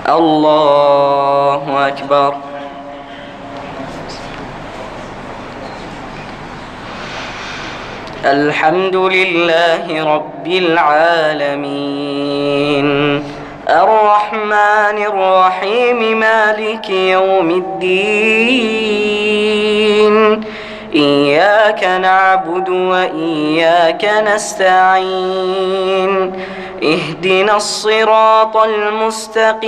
الله أكبر. الحمد لله رب العالمين، الرحمن الرحيم، مالك يوم الدين، إياك نعبد وإياك نستعين، اهدنا الصراط المستقيم،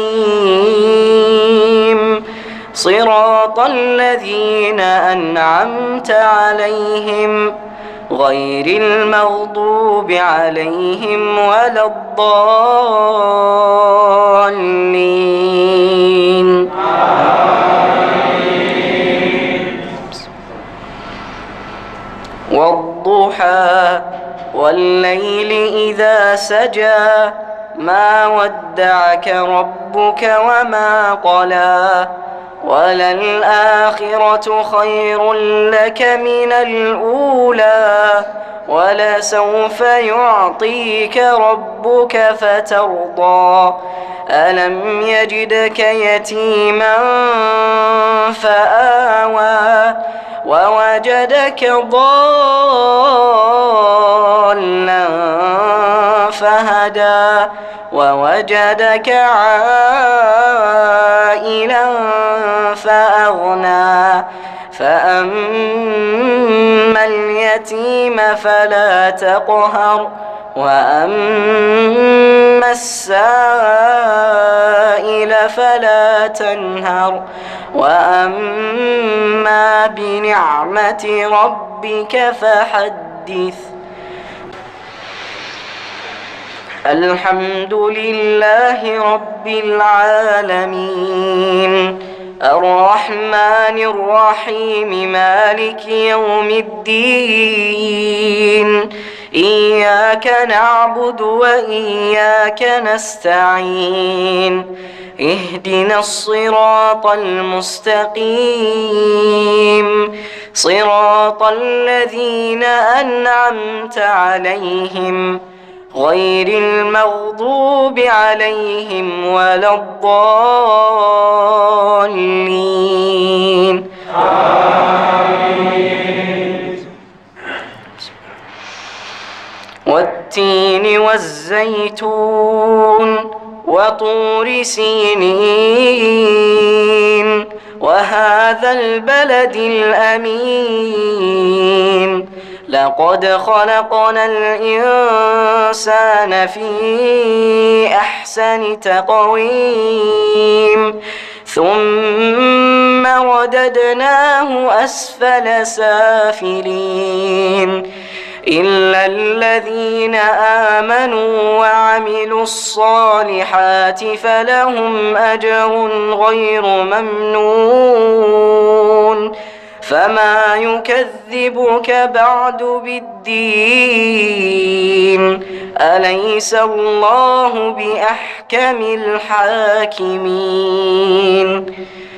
صراط الذين أنعمت عليهم غير المغضوب عليهم ولا الضالين. والضحى والليل إذا سجى، ما ودعك ربك وما قلى، وللآخرة خير لك من الأولى، ولسوف يعطيك ربك فترضى. ألم يجدك يتيما فآوى، ووجدك ضالا فهدى، ووجدك عائلا فأغنى. فأما اليتيم فلا تقهر، وأما السائل فلا تنهر، وأما بنعمة ربك فحدث. الحمد لله رب العالمين، الرحمن الرحيم، مالك يوم الدين، إياك نعبد وإياك نستعين، اهدنا الصراط المستقيم، صراط الذين أنعمت عليهم غير المغضوب عليهم ولا الضالين. آمين. والتين والزيتون وطور سينين، وهذا البلد الأمين، لقد خلقنا الإنسان في أحسن تقويم، ثم رددناه أسفل سافلين، إلا الذين آمنوا وعملوا الصالحات فلهم أجر غير ممنون. فما يكذبك بعد بالدين، أليس الله بأحكم الحاكمين؟